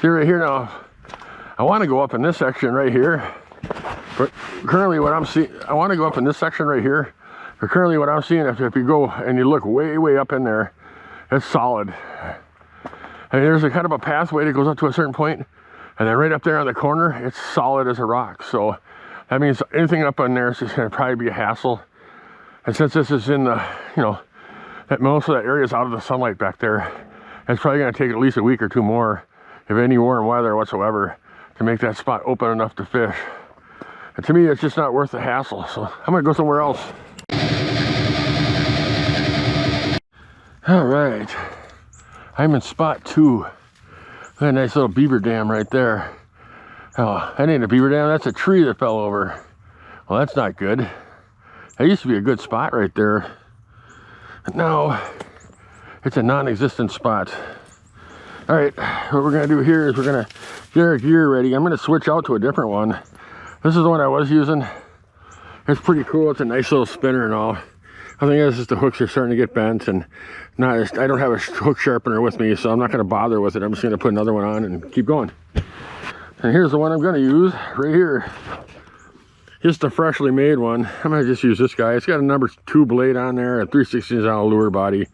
See right here now, I want to go up in this section right here, but currently what I'm seeing, I want to go up in this section right here, but currently what I'm seeing, if you go and you look way up in there, it's solid. And there's a kind of a pathway that goes up to a certain point, and then right up there on the corner, it's solid as a rock. So that means anything up in there is just going to probably be a hassle. And since this is in the, you know, that most of that area is out of the sunlight back there, it's probably going to take at least a week or two more, if any warm weather whatsoever, to make that spot open enough to fish. And to me, it's just not worth the hassle. So I'm going to go somewhere else. All right, I'm in spot 2. Got a nice little beaver dam right there. Oh, that ain't a beaver dam, that's a tree that fell over. Well, that's not good. That used to be a good spot right there. But now, it's a non-existent spot. All right, what we're gonna do here is we're gonna get our gear ready. I'm gonna switch out to a different one. This is the one I was using. It's pretty cool, it's a nice little spinner and all. I think it's just the hooks are starting to get bent, and I don't have a hook sharpener with me, so I'm not going to bother with it. I'm just going to put another one on and keep going. And here's the one I'm going to use right here. Just a freshly made one. I'm going to just use this guy. It's got a number 2 blade on there, a 3/16 ounce lure body.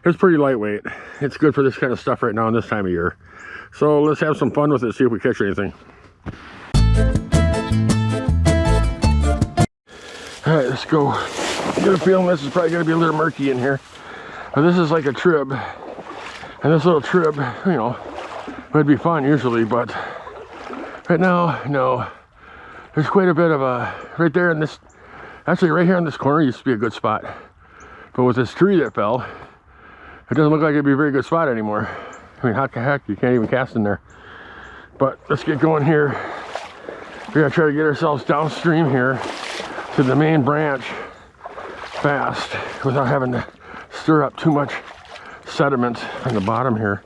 It's pretty lightweight. It's good for this kind of stuff right now in this time of year. So let's have some fun with it, see if we catch anything. All right, let's go. I get a feeling this is probably going to be a little murky in here. But this is like a trib. And this little trib, you know, would be fun usually, but right now, no. There's quite a bit of a, right there in this, actually right here in this corner used to be a good spot. But with this tree that fell, it doesn't look like it'd be a very good spot anymore. I mean, how the heck, you can't even cast in there. But let's get going here. We're gonna try to get ourselves downstream here to the main branch fast without having to stir up too much sediment on the bottom here.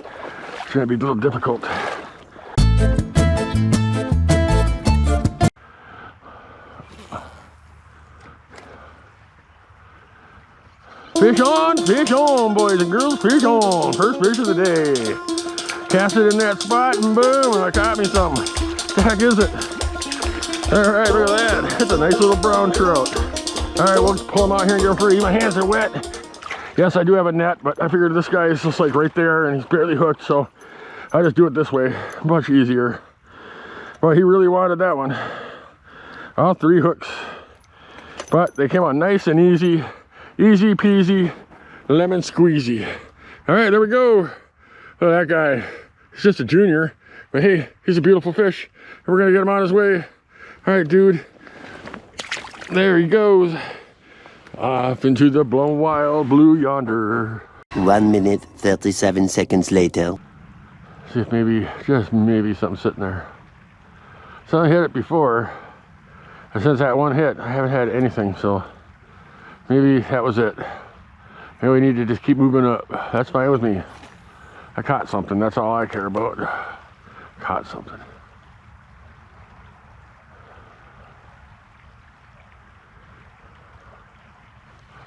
It's going to be a little difficult. Fish on, boys and girls, fish on. First fish of the day. Cast it in that spot and boom, I caught me something. What the heck is it? All right, look at that. It's a nice little brown trout. All right, we'll just pull him out here and get him free. My hands are wet. Yes, I do have a net, but I figured this guy is just like right there and he's barely hooked, so I just do it this way. Much easier. Well, he really wanted that one. All 3 hooks. But they came out nice and easy. Easy peasy, lemon squeezy. All right, there we go. Look at that guy. He's just a junior, but hey, he's a beautiful fish. And we're gonna get him on his way. All right, dude. There he goes, off into the blown wild blue yonder. 1 minute, 37 seconds later. See if maybe, just maybe something sitting there. So I hit it before, and since that one hit, I haven't had anything, so maybe that was it. Maybe we need to just keep moving up. That's fine with me. I caught something, that's all I care about. Caught something.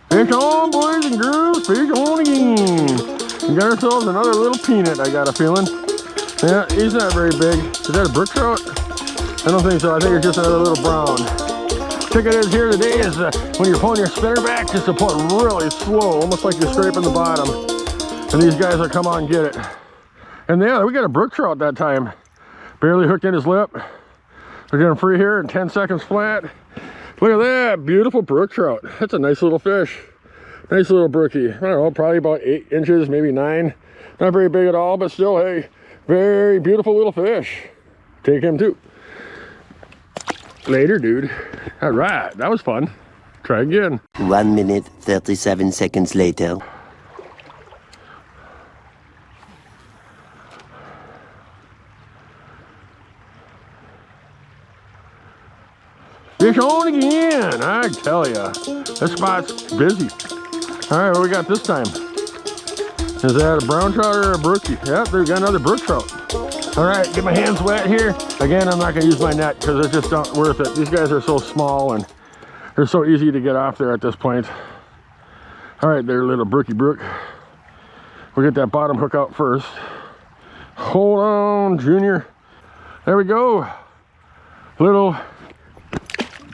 Fish on, boys and girls, fish on again. We got ourselves another little peanut, I got a feeling. Yeah, he's not very big. Is that a brook trout? I don't think so, I think it's just another little brown. Trick it is here today is when you're pulling your spinner back, just to pull it really slow, almost like you're scraping the bottom. And these guys will come on and get it. And yeah, we got a brook trout that time. Barely hooked in his lip. We're getting free here in 10 seconds flat. Look at that, beautiful brook trout. That's a nice little fish. Nice little brookie. I don't know, probably about 8 inches, maybe 9. Not very big at all, but still, hey, very beautiful little fish. Take him too. Later, dude. All right, that was fun. Try again. 1 minute, 37 seconds later. Fish on again, I tell ya. This spot's busy. All right, what we got this time? Is that a brown trout or a brookie? Yep, we got another brook trout. All right, get my hands wet here. Again, I'm not gonna use my net because it's just not worth it. These guys are so small and they're so easy to get off there at this point. All right, there, little brookie brook. We'll get that bottom hook out first. Hold on, Junior. There we go. Little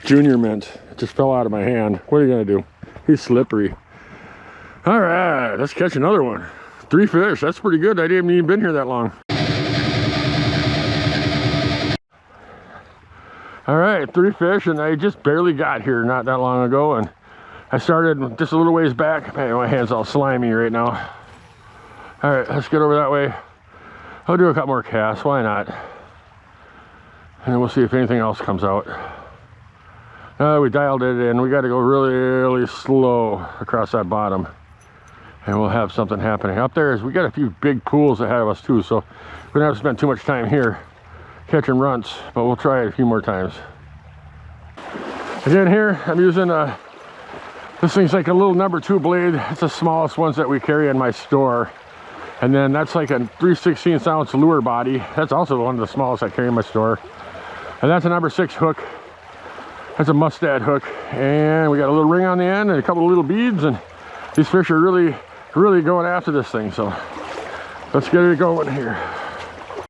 Junior mint. It just fell out of my hand. What are you gonna do? He's slippery. All right, let's catch another one. 3 fish, that's pretty good. I didn't even been here that long. All right, 3 fish, and I just barely got here not that long ago, and I started just a little ways back. Man, my hand's all slimy right now. All right, let's get over that way. I'll do a couple more casts, why not? And then we'll see if anything else comes out. We dialed it in. We got to go really, really slow across that bottom, and we'll have something happening. Up there is we got a few big pools ahead of us too, so we don't have to spend too much time here catching runts, but we'll try it a few more times. Again, here I'm using this thing's like a little #2 blade. It's the smallest ones that we carry in my store, and then that's like a 3/16 ounce lure body. That's also one of the smallest I carry in my store, and that's a #6 hook. That's a mustad hook, and we got a little ring on the end and a couple of little beads, and these fish are really going after this thing, so let's get it going here.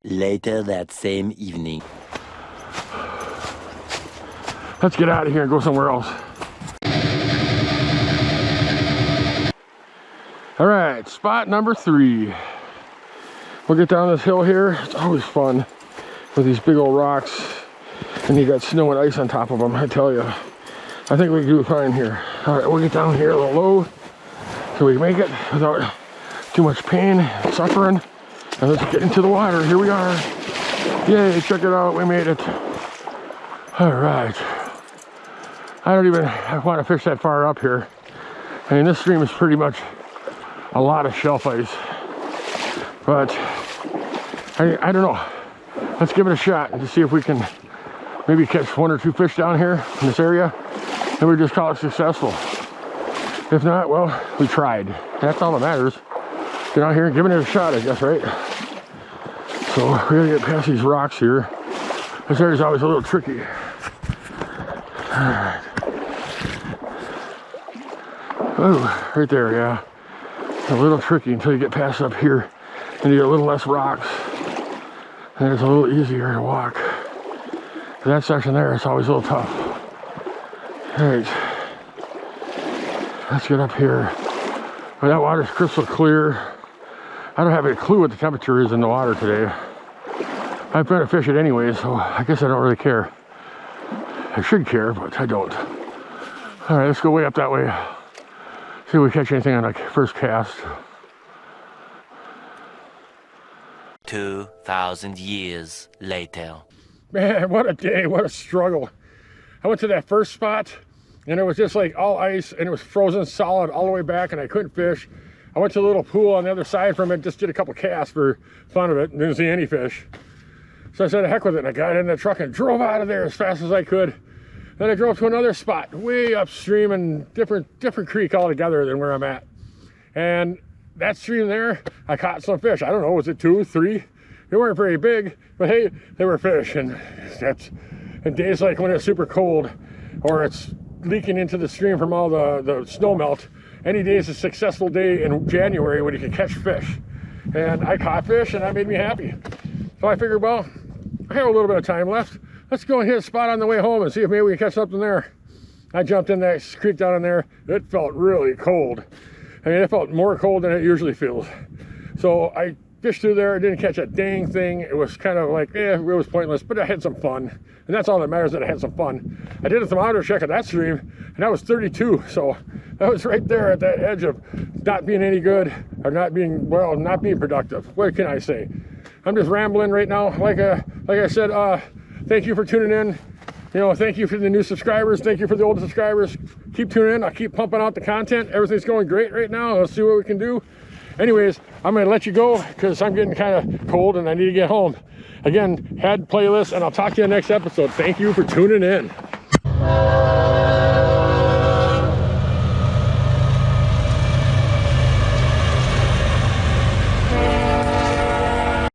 Later that same evening. Let's get out of here and go somewhere else. All right, spot #3. We'll get down this hill here. It's always fun with these big old rocks, and you got snow and ice on top of them, I tell you. I think we can do fine here. All right, we'll get down here a little low so we can make it without too much pain and suffering. And let's get into the water. Here we are. Yay, check it out, we made it. All right. I don't even want to fish that far up here. I mean, this stream is pretty much a lot of shelf ice. But I don't know. Let's give it a shot and just see if we can maybe catch 1 or 2 fish down here in this area, and we just call it successful. If not, well, we tried. That's all that matters. Get out here and giving it a shot, I guess, right? So we gotta get past these rocks here. This area's always a little tricky. All right. Oh, right there, yeah. A little tricky until you get past up here and you get a little less rocks, and it's a little easier to walk. That section there is always a little tough. All right, let's get up here. Well, that water's crystal clear. I don't have any clue what the temperature is in the water today. I'm going to fish it anyway, so I guess I don't really care. I should care, but I don't. All right, let's go way up that way. See if we catch anything on the first cast. 2,000 years later. Man, what a day, what a struggle. I went to that first spot, and it was just like all ice, and it was frozen solid all the way back, and I couldn't fish. I went to a little pool on the other side from it, just did a couple casts for fun of it, and didn't see any fish. So I said, heck with it, and I got in the truck and drove out of there as fast as I could. Then I drove to another spot, way upstream and different creek altogether than where I'm at. And that stream there, I caught some fish. I don't know, was it 2, 3? They weren't very big, but hey, they were fish. And that's in days like when it's super cold or it's leaking into the stream from all the snow melt. Any day is a successful day in January when you can catch fish. And I caught fish, and that made me happy. So I figured, well, I have a little bit of time left. Let's go and hit a spot on the way home and see if maybe we can catch something there. I jumped in that creek down in there. It felt really cold. I mean, it felt more cold than it usually feels. So I fished through there. I didn't catch a dang thing. It was kind of like, it was pointless, but I had some fun. And that's all that matters, that I had some fun. I did a thermometer check at that stream, and that was 32. So that was right there at that edge of not being any good or not being productive. What can I say? I'm just rambling right now. Like I said, thank you for tuning in. You know, thank you for the new subscribers. Thank you for the old subscribers. Keep tuning in. I'll keep pumping out the content. Everything's going great right now. Let's see what we can do. Anyways, I'm going to let you go because I'm getting kind of cold and I need to get home. Again, head playlist, and I'll talk to you in the next episode. Thank you for tuning in.